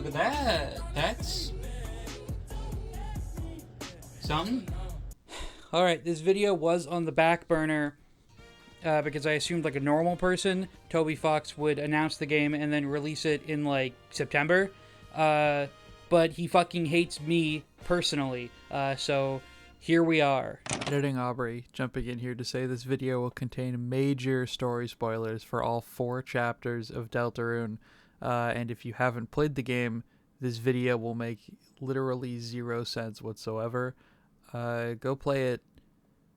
Look at that. That's something. Alright, this video was on the back burner because I assumed like a normal person, Toby Fox would announce the game and then release it in like September. But he fucking hates me personally. So here we are. Editing Aubrey, jumping in here to say this video will contain major story spoilers for all 4 chapters of Deltarune. And if you haven't played the game, this video will make literally 0 sense whatsoever. Go play it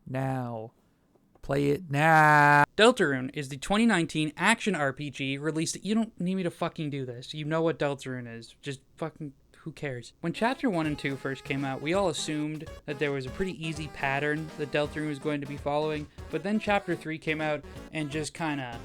now. Play it now. Deltarune is the 2019 action RPG released. You don't need me to fucking do this. You know what Deltarune is. Just fucking, who cares? When Chapter 1 and 2 first came out, we all assumed that there was a pretty easy pattern that Deltarune was going to be following, but then Chapter 3 came out and just kind of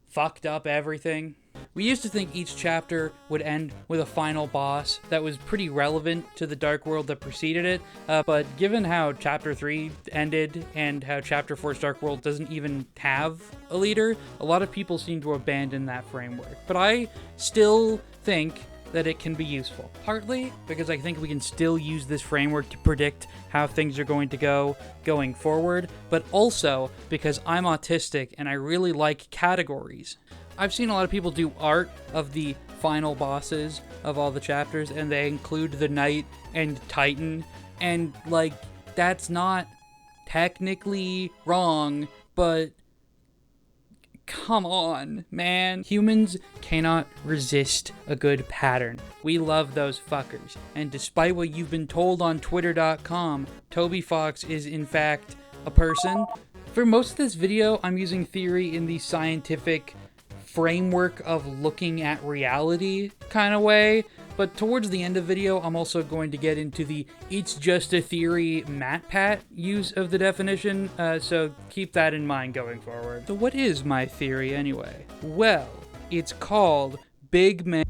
fucked up everything. We used to think each chapter would end with a final boss that was pretty relevant to the Dark World that preceded it, but given how Chapter 3 ended and how Chapter 4's Dark World doesn't even have a leader, a lot of people seem to abandon that framework. But I still think that it can be useful. Partly because I think we can still use this framework to predict how things are going to go going forward, but also because I'm autistic and I really like categories. I've seen a lot of people do art of the final bosses of all the chapters, and they include the Knight and Titan, and, like, that's not technically wrong, but come on, man. Humans cannot resist a good pattern. We love those fuckers, and despite what you've been told on Twitter.com, Toby Fox is, in fact, a person. For most of this video, I'm using theory in the scientific framework of looking at reality kind of way, but towards the end of the video I'm also going to get into the it's just a theory MatPat use of the definition, so keep that in mind going forward. So what is my theory anyway? Well, it's called Big Man.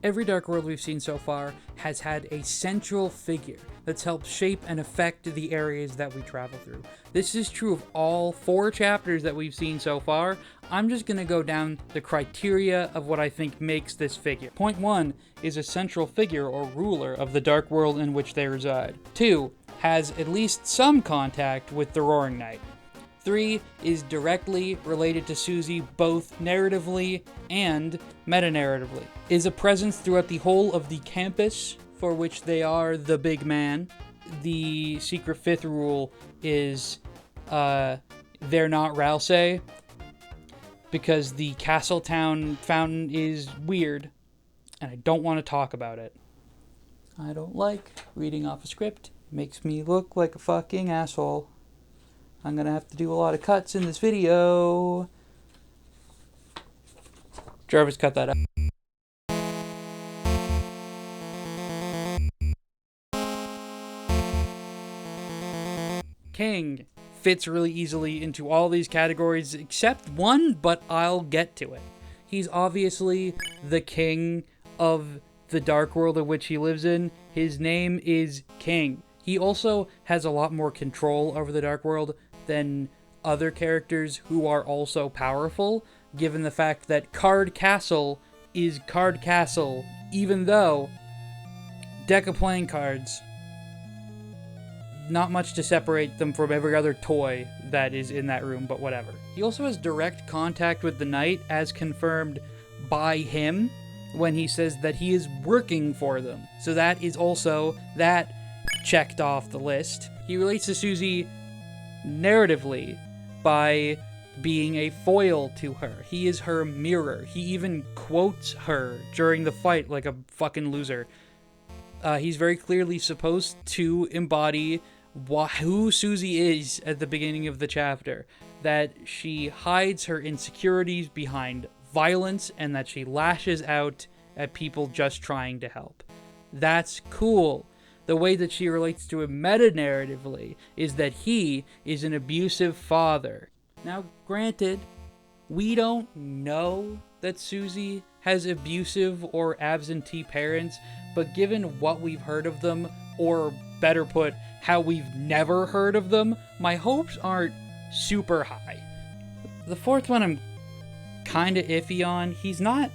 Every Dark World we've seen so far has had a central figure that's helped shape and affect the areas that we travel through. This is true of all 4 chapters that we've seen so far. I'm just going to go down the criteria of what I think makes this figure. Point 1 is a central figure or ruler of the Dark World in which they reside. 2 has at least some contact with the Roaring Knight. 3 is directly related to Susie both narratively and meta-narratively. Is a presence throughout the whole of the campus for which they are the big man. The secret 5th rule is they're not Ralsei because the Castletown fountain is weird and I don't want to talk about it. I don't like reading off a script. It makes me look like a fucking asshole. I'm gonna have to do a lot of cuts in this video. Jarvis, cut that out. King fits really easily into all these categories except one, but I'll get to it. He's obviously the king of the Dark World in which he lives in. His name is King. He also has a lot more control over the Dark World than other characters who are also powerful, given the fact that Card Castle is Card Castle, even though deck of playing cards, not much to separate them from every other toy that is in that room, but whatever. He also has direct contact with the Knight, as confirmed by him when he says that he is working for them. So that is also that checked off the list. He relates to Susie narratively by being a foil to her. He is her mirror. He even quotes her during the fight like a fucking loser. He's very clearly supposed to embody who Susie is at the beginning of the chapter. That she hides her insecurities behind violence and that she lashes out at people just trying to help. That's cool. The way that she relates to him meta-narratively is that he is an abusive father. Now, granted, we don't know that Susie has abusive or absentee parents, but given what we've heard of them, or better put, how we've never heard of them, my hopes aren't super high. The fourth one I'm kind of iffy on. He's not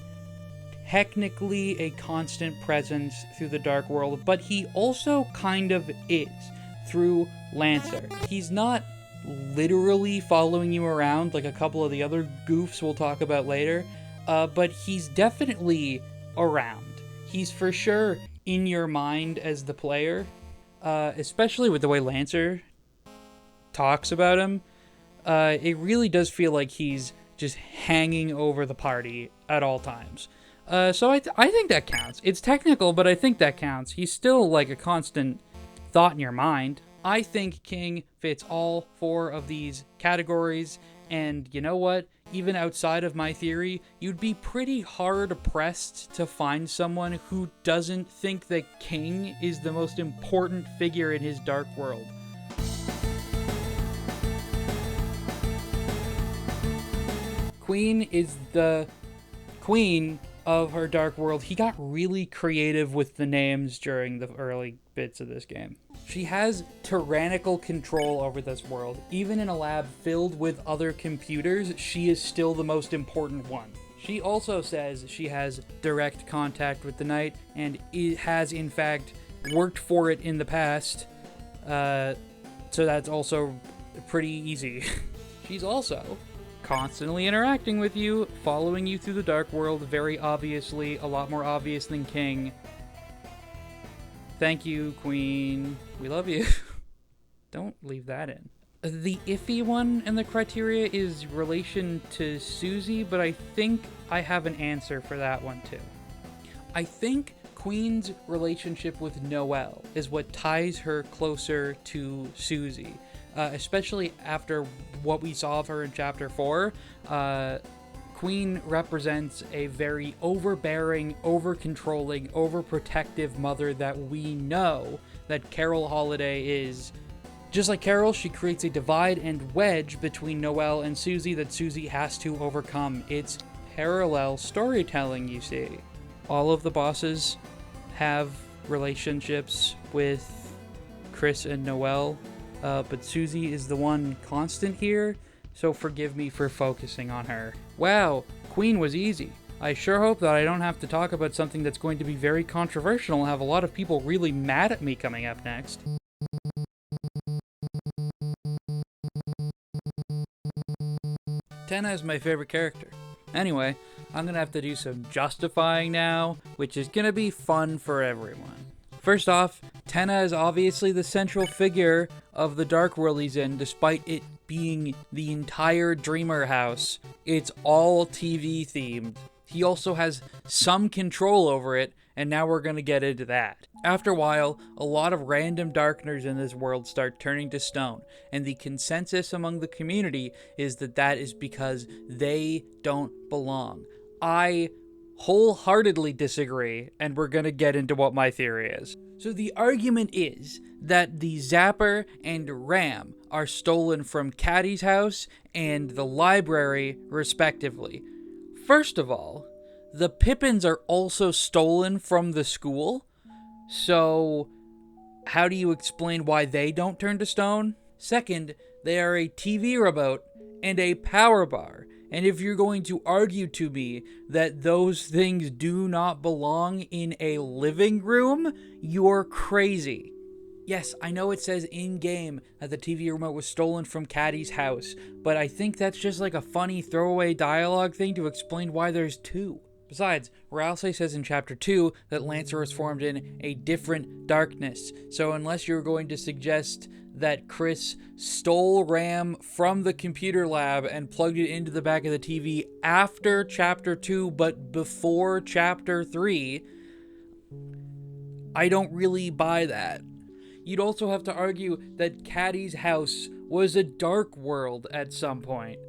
technically a constant presence through the Dark World, but he also kind of is through Lancer. He's not literally following you around like a couple of the other goofs we'll talk about later, but he's definitely around. He's for sure in your mind as the player, especially with the way Lancer talks about him. It really does feel like he's just hanging over the party at all times. So I think that counts. It's technical, but I think that counts. He's still like a constant thought in your mind. I think King fits all four of these categories, and you know what? Even outside of my theory, you'd be pretty hard-pressed to find someone who doesn't think that King is the most important figure in his Dark World. Queen is the queen of her Dark World. He got really creative with the names during the early bits of this game. She has tyrannical control over this world. Even in a lab filled with other computers, she is still the most important one. She also says she has direct contact with the night, and it has in fact worked for it in the past. So that's also pretty easy. She's also constantly interacting with you, following you through the Dark World, very obviously, a lot more obvious than King. Thank you, Queen. We love you. Don't leave that in. The iffy one in the criteria is relation to Susie, but I think I have an answer for that one too. I think Queen's relationship with Noelle is what ties her closer to Susie. Especially after what we saw of her in Chapter 4, Queen represents a very overbearing, over-controlling, overprotective mother that we know that Carol Holiday is. Just like Carol, she creates a divide and wedge between Noelle and Susie that Susie has to overcome. It's parallel storytelling, you see. All of the bosses have relationships with Chris and Noelle, but Susie is the one constant here, so forgive me for focusing on her. Wow, Queen was easy. I sure hope that I don't have to talk about something that's going to be very controversial and have a lot of people really mad at me coming up next. Tenna is my favorite character. Anyway, I'm gonna have to do some justifying now, which is gonna be fun for everyone. First off, Tenna is obviously the central figure of the Dark World he's in, despite it being the entire Dreamer house. It's all TV themed. He also has some control over it, and now we're gonna get into that. After a while, a lot of random Darkners in this world start turning to stone, and the consensus among the community is that that is because they don't belong. I wholeheartedly disagree, and we're gonna get into what my theory is. So the argument is that the Zapper and Ram are stolen from Caddy's house and the library, respectively. First of all, the Pippins are also stolen from the school, so how do you explain why they don't turn to stone? Second, they are a TV remote and a power bar. And if you're going to argue to me that those things do not belong in a living room, you're crazy. Yes, I know it says in-game that the TV remote was stolen from Caddy's house, but I think that's just like a funny throwaway dialogue thing to explain why there's two. Besides, Ralsei says in Chapter 2 that Lancer was formed in a different darkness, so unless you're going to suggest that Chris stole RAM from the computer lab and plugged it into the back of the TV after Chapter 2 but before Chapter 3, I don't really buy that. You'd also have to argue that Caddy's house was a dark world at some point.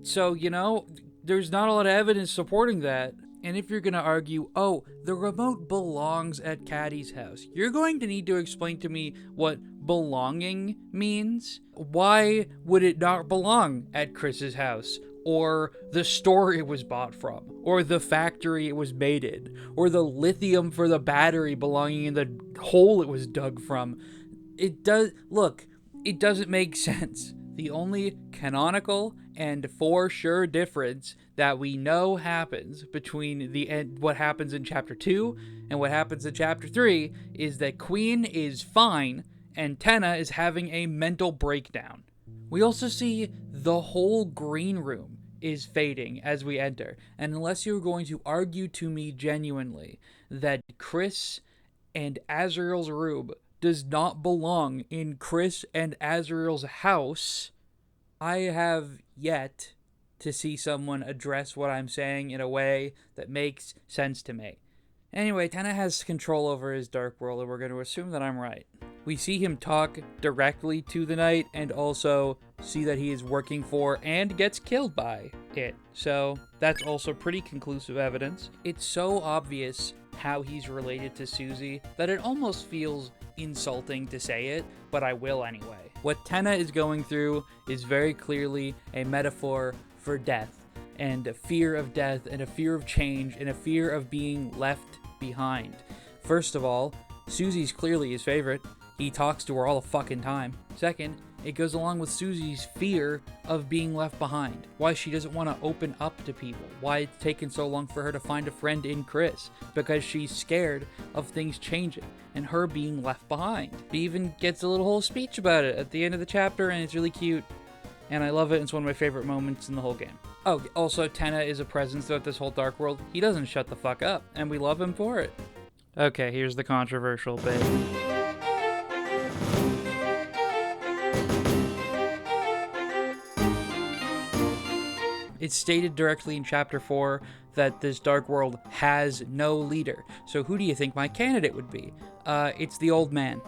So, you know, there's not a lot of evidence supporting that. And if you're going to argue, oh, the remote belongs at Caddy's house, you're going to need to explain to me what belonging means. Why would it not belong at Chris's house? Or the store it was bought from? Or the factory it was made in? Or the lithium for the battery belonging in the hole it was dug from? It doesn't make sense. The only canonical and for sure difference that we know happens between what happens in chapter 2 and what happens in chapter 3 is that Queen is fine and Tenna is having a mental breakdown. We also see the whole green room is fading as we enter, and unless you're going to argue to me genuinely that Chris and Azrael's room does not belong in Chris and Azrael's house, I have yet to see someone address what I'm saying in a way that makes sense to me. Anyway, Tenna has control over his dark world, and we're going to assume that I'm right. We see him talk directly to the Knight and also see that he is working for and gets killed by it. So that's also pretty conclusive evidence. It's so obvious how he's related to Susie that it almost feels insulting to say it, but I will anyway. What Tenna is going through is very clearly a metaphor for death, and a fear of death, and a fear of change, and a fear of being left behind. First of all, Susie's clearly his favorite. He talks to her all the fucking time. Second, it goes along with Susie's fear of being left behind. Why she doesn't want to open up to people. Why it's taken so long for her to find a friend in Chris. Because she's scared of things changing and her being left behind. She even gets a little whole speech about it at the end of the chapter, and it's really cute. And I love it. It's one of my favorite moments in the whole game. Oh, also, Tenna is a presence throughout this whole Dark World. He doesn't shut the fuck up, and we love him for it. Okay, here's the controversial bit. It's stated directly in Chapter 4 that this Dark World has no leader. So who do you think my candidate would be? It's the old man.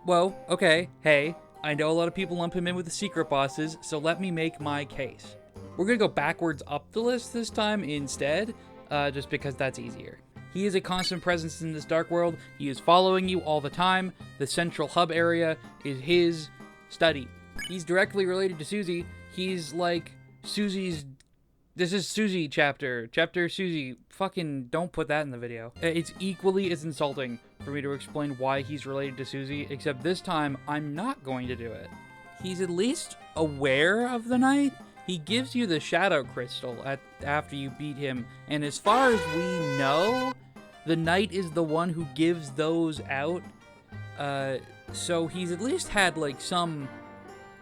Well, okay, hey, I know a lot of people lump him in with the secret bosses, so let me make my case. We're gonna go backwards up the list this time instead, just because that's easier. He is a constant presence in this Dark World. He is following you all the time. The central hub area is his study. He's directly related to Susie. He's like Susie's... This is Susie chapter Susie. Fucking don't put that in the video. It's equally as insulting for me to explain why he's related to Susie, except this time I'm not going to do it. He's at least aware of the Knight. He gives you the shadow crystal after you beat him, and as far as we know, the Knight is the one who gives those out. So he's at least had like some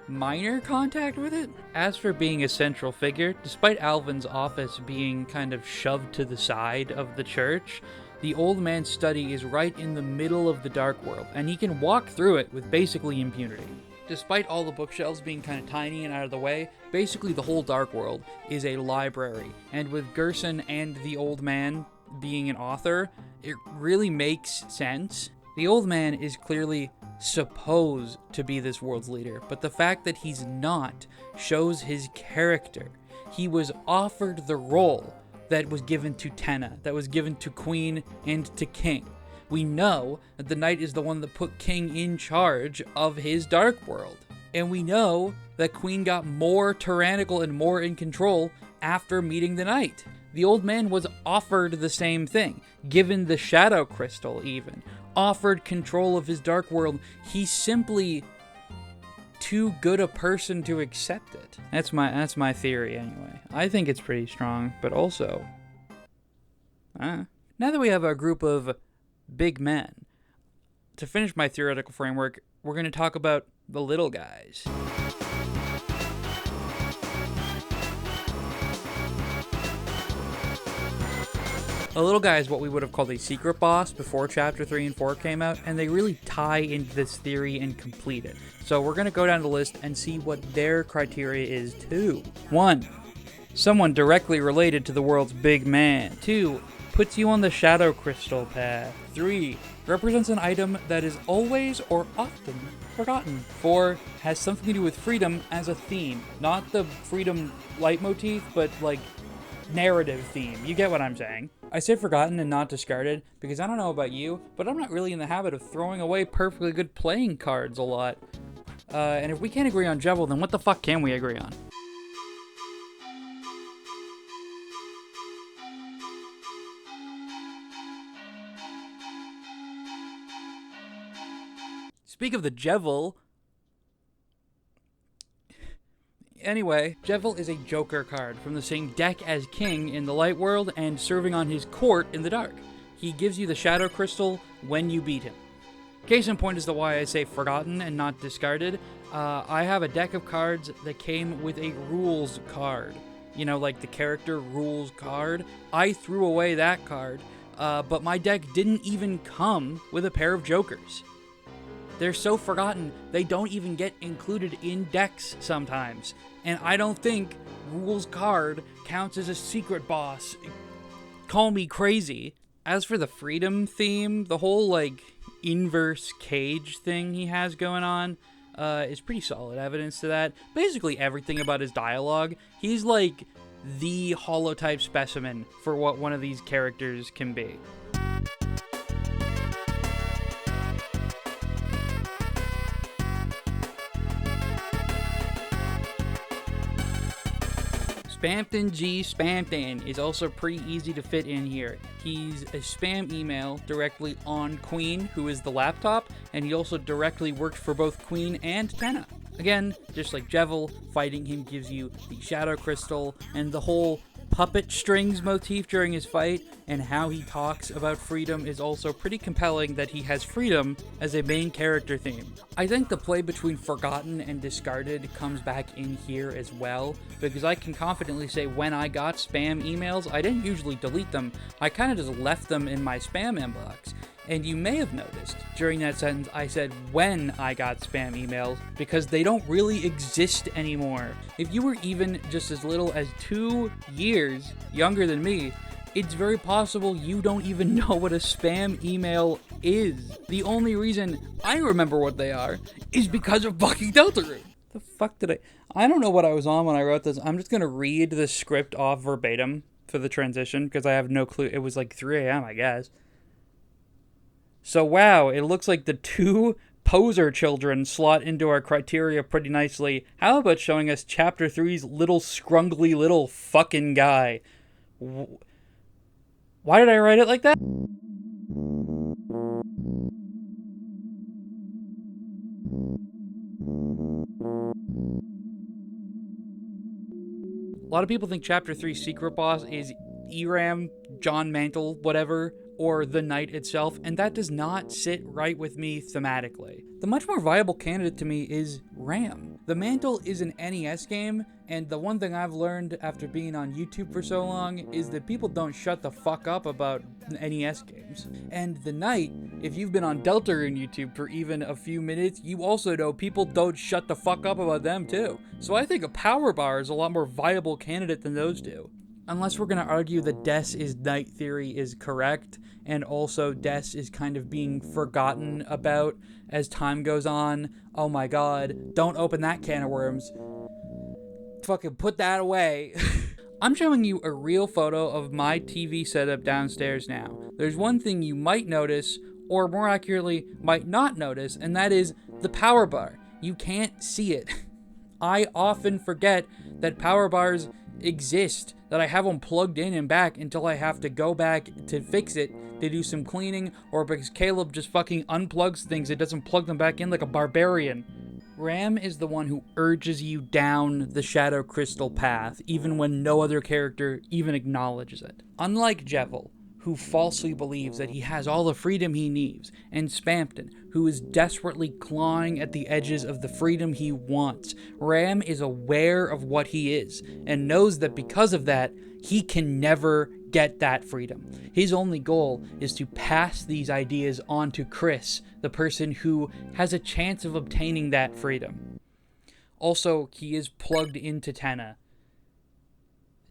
minor contact with it. As for being a central figure, despite Alvin's office being kind of shoved to the side of the church, the old man's study is right in the middle of the Dark World, and he can walk through it with basically impunity. Despite all the bookshelves being kind of tiny and out of the way, basically the whole Dark World is a library, and with Gerson and the old man being an author, it really makes sense. The old man is clearly supposed to be this world's leader, but the fact that he's not shows his character. He was offered the role that was given to Tenna, that was given to Queen and to King. We know that the Knight is the one that put King in charge of his Dark World. And we know that Queen got more tyrannical and more in control after meeting the Knight. The old man was offered the same thing, given the Shadow Crystal even, offered control of his Dark World. He's simply too good a person to accept it. That's my theory anyway. I think it's pretty strong, but also, now that we have a group of big men, to finish my theoretical framework, we're going to talk about the little guys. A little guy is what we would have called a secret boss before Chapter 3 and 4 came out, and they really tie into this theory and complete it. So we're going to go down the list and see what their criteria is too. 1. Someone directly related to the world's big man. 2. Puts you on the shadow crystal path. 3. Represents an item that is always or often forgotten. 4. Has something to do with freedom as a theme. Not the freedom leitmotif, but like narrative theme. You get what I'm saying. I say forgotten and not discarded because I don't know about you, but I'm not really in the habit of throwing away perfectly good playing cards a lot. And if we can't agree on Jevil, then what the fuck can we agree on? Speak of the Jevil, Anyway, Jevil is a Joker card from the same deck as King in the light world and serving on his court in the dark. He gives you the Shadow Crystal when you beat him. Case in point is the why I say forgotten and not discarded. I have a deck of cards that came with a rules card. You know, like the character rules card. I threw away that card, but my deck didn't even come with a pair of Jokers. They're so forgotten, they don't even get included in decks sometimes. And I don't think rules card counts as a secret boss. Call me crazy. As for the freedom theme, the whole, like, inverse cage thing he has going on is pretty solid evidence to that. Basically everything about his dialogue, he's like the holotype specimen for what one of these characters can be. Spampton G. Spampton is also pretty easy to fit in here. He's a spam email directly on Queen, who is the laptop, and he also directly worked for both Queen and Tenna. Again, just like Jevil, fighting him gives you the Shadow Crystal, and the whole puppet strings motif during his fight, and how he talks about freedom is also pretty compelling that he has freedom as a main character theme. I think the play between forgotten and discarded comes back in here as well, because I can confidently say when I got spam emails, I didn't usually delete them, I kind of just left them in my spam inbox. And you may have noticed, during that sentence, I said when I got spam emails, because they don't really exist anymore. If you were even just as little as 2 years younger than me, it's very possible you don't even know what a spam email is. The only reason I remember what they are is because of fucking deltarune. The fuck did I don't know what I was on when I wrote this. I'm just gonna read the script off verbatim for the transition, because I have no clue. It was like 3 a.m., I guess. So wow, it looks like the 2 poser children slot into our criteria pretty nicely. How about showing us Chapter 3's little scrungly little fucking guy? Why did I write it like that? A lot of people think Chapter 3's secret boss is Eram, John Mantle, whatever, or the knight itself, and that does not sit right with me thematically. The much more viable candidate to me is Ram. The Mantle is an NES game, and the one thing I've learned after being on YouTube for so long is that people don't shut the fuck up about NES games. And the Knight, if you've been on Deltarune YouTube for even a few minutes, you also know people don't shut the fuck up about them too. So I think a power bar is a lot more viable candidate than those two. Unless we're going to argue that Des is Knight theory is correct, and also Des is kind of being forgotten about as time goes on. Oh my god, don't open that can of worms. Fucking put that away. I'm showing you a real photo of my TV setup downstairs now. There's one thing you might notice, or more accurately, might not notice, and that is the power bar. You can't see it. I often forget that power bars exist, that I have them plugged in and back until I have to go back to fix it, to do some cleaning, or because Caleb just fucking unplugs things, it doesn't plug them back in like a barbarian. Ram is the one who urges you down the Shadow Crystal path, even when no other character even acknowledges it. Unlike Jevil, who falsely believes that he has all the freedom he needs, and Spampton, who is desperately clawing at the edges of the freedom he wants, Ram is aware of what he is, and knows that because of that, he can never get that freedom. His only goal is to pass these ideas on to Chris, the person who has a chance of obtaining that freedom. Also, he is plugged into Tenna.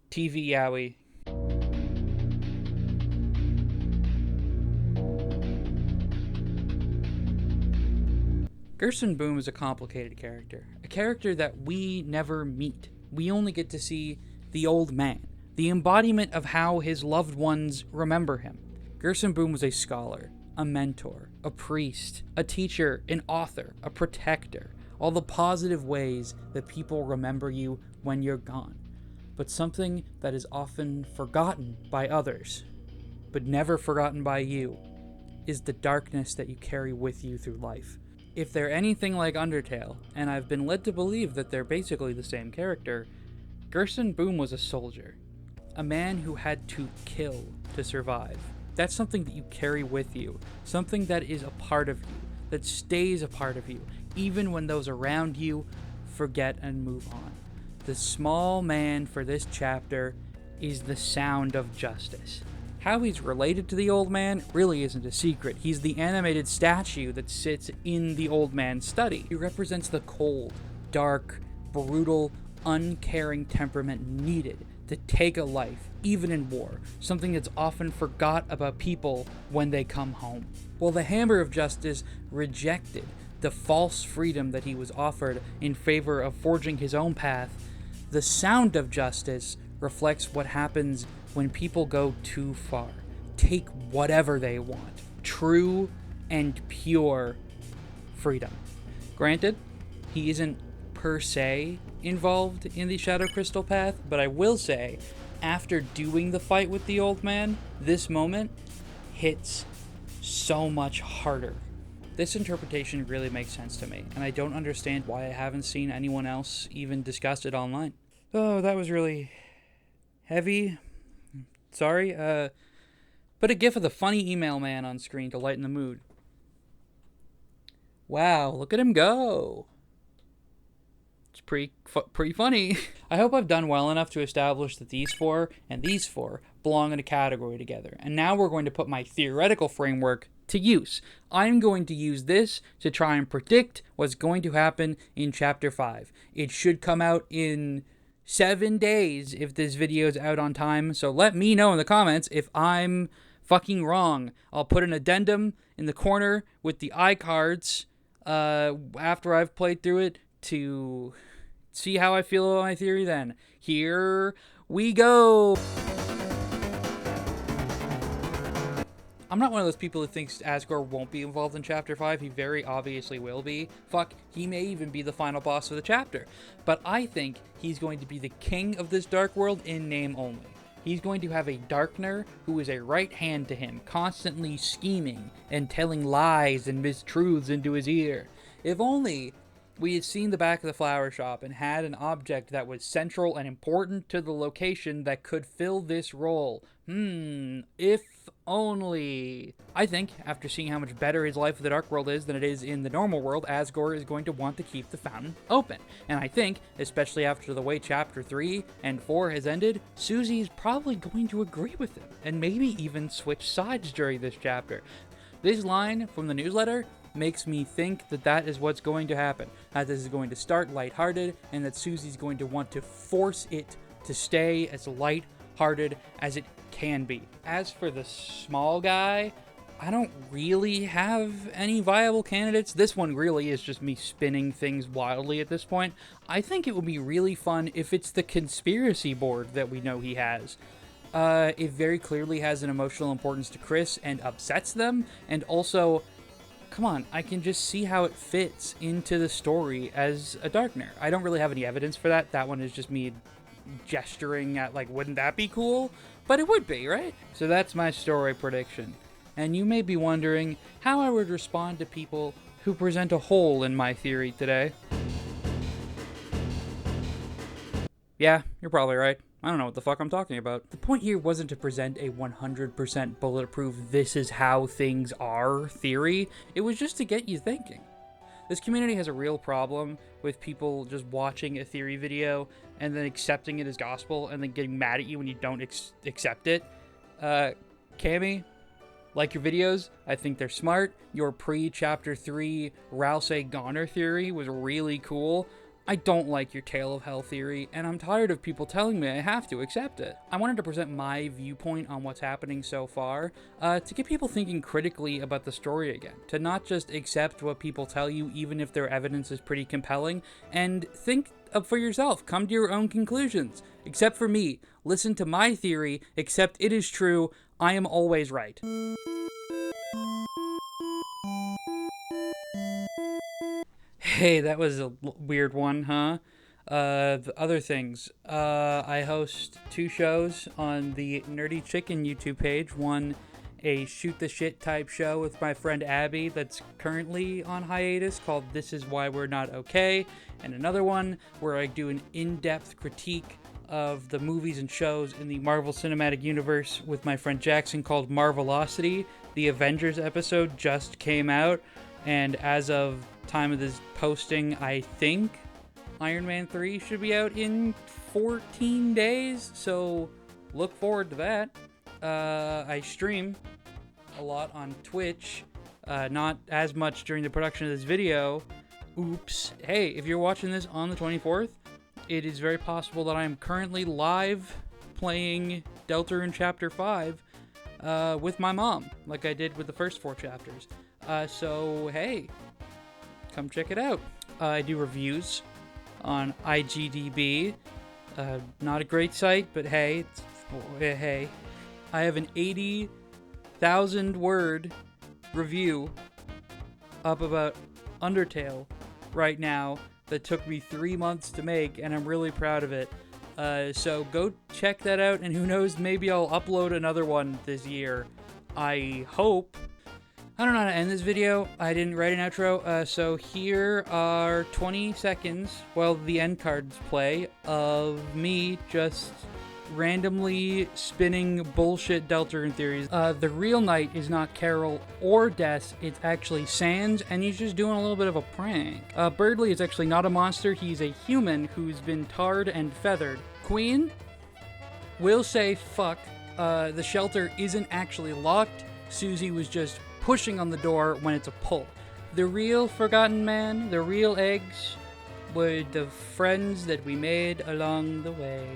TV Yowie. Gerson Boom is a complicated character. A character that we never meet. We only get to see the old man, the embodiment of how his loved ones remember him. Gerson Boom was a scholar, a mentor, a priest, a teacher, an author, a protector, all the positive ways that people remember you when you're gone. But something that is often forgotten by others, but never forgotten by you, is the darkness that you carry with you through life. If they're anything like Undertale, and I've been led to believe that they're basically the same character, Gerson Boom was a soldier. A man who had to kill to survive. That's something that you carry with you. Something that is a part of you. That stays a part of you. Even when those around you forget and move on. The small man for this chapter is the sound of justice. How he's related to the old man really isn't a secret. He's the animated statue that sits in the old man's study. He represents the cold, dark, brutal, uncaring temperament needed to take a life, even in war, something that's often forgot about people when they come home. While the Hammer of Justice rejected the false freedom that he was offered in favor of forging his own path, the Sound of Justice reflects what happens when people go too far, take whatever they want, true and pure freedom. Granted, he isn't per se involved in the Shadow Crystal path, but I will say, after doing the fight with the old man, this moment hits so much harder. This interpretation really makes sense to me, and I don't understand why I haven't seen anyone else even discuss it online. Oh, that was really heavy. Sorry. Put a gif of the funny email man on screen to lighten the mood. Wow, look at him go. It's pretty funny. I hope I've done well enough to establish that these four and these four belong in a category together. And now we're going to put my theoretical framework to use. I'm going to use this to try and predict what's going to happen in Chapter 5. It should come out in 7 days if this video's out on time, so let me know in the comments if I'm fucking wrong. I'll put an addendum in the corner with the iCards after I've played through it to see how I feel about my theory then. Here we go! I'm not one of those people who thinks Asgore won't be involved in Chapter 5. He very obviously will be. Fuck, he may even be the final boss of the chapter. But I think he's going to be the king of this dark world in name only. He's going to have a Darkner who is a right hand to him, constantly scheming and telling lies and mistruths into his ear. If only we had seen the back of the flower shop and had an object that was central and important to the location that could fill this role. If only. I think, after seeing how much better his life in the Dark World is than it is in the normal world, Asgore is going to want to keep the fountain open. And I think, especially after the way Chapter 3 and 4 has ended, Susie is probably going to agree with him, and maybe even switch sides during this chapter. This line from the newsletter makes me think that that is what's going to happen. That this is going to start lighthearted, and that Susie's going to want to force it to stay as lighthearted as it can be. As for the small guy, I don't really have any viable candidates. This one really is just me spinning things wildly at this point. I think it would be really fun if it's the conspiracy board that we know he has. It very clearly has an emotional importance to Chris and upsets them, and also, come on, I can just see how it fits into the story as a Darkner. I don't really have any evidence for that. That one is just me gesturing at, like, wouldn't that be cool? But it would be, right? So that's my story prediction. And you may be wondering how I would respond to people who present a hole in my theory today. Yeah, you're probably right. I don't know what the fuck I'm talking about. The point here wasn't to present a 100% bulletproof, this is how things are theory. It was just to get you thinking. This community has a real problem with people just watching a theory video and then accepting it as gospel and then getting mad at you when you don't accept it. Cammy, like your videos. I think they're smart. Your pre-Chapter 3 Rousey Goner theory was really cool. I don't like your Tale of Hell theory, and I'm tired of people telling me I have to accept it. I wanted to present my viewpoint on what's happening so far, to get people thinking critically about the story again, to not just accept what people tell you even if their evidence is pretty compelling, and think for yourself, come to your own conclusions. Except for me, listen to my theory, accept it is true, I am always right. Hey, that was a weird one, huh? The other things. I host 2 shows on the Nerdy Chicken YouTube page. One a shoot the shit type show with my friend Abby that's currently on hiatus called This Is Why We're Not Okay, and another one where I do an in-depth critique of the movies and shows in the Marvel Cinematic Universe with my friend Jackson called Marvelocity. The Avengers episode just came out, and as of time of this posting, I think Iron Man 3 should be out in 14 days, so look forward to that. I stream a lot on Twitch, not as much during the production of this video. Oops. Hey, if you're watching this on the 24th, it is very possible that I am currently live playing Deltarune Chapter 5 with my mom, like I did with the first 4 chapters. So, hey, come check it out. I do reviews on IGDB. Not a great site, but hey, hey. I have an 80,000 word review up about Undertale right now that took me 3 months to make, and I'm really proud of it. So go check that out, and who knows, maybe I'll upload another one this year. I hope. I don't know how to end this video. I didn't write an outro, so here are 20 seconds while the end cards play of me just randomly spinning bullshit Deltarune theories. The real knight is not Carol or Des, it's actually Sans, and he's just doing a little bit of a prank. Birdley is actually not a monster, he's a human who's been tarred and feathered. Queen will say fuck. The shelter isn't actually locked. Susie was just pushing on the door when it's a pull. The real forgotten man, the real eggs, were the friends that we made along the way.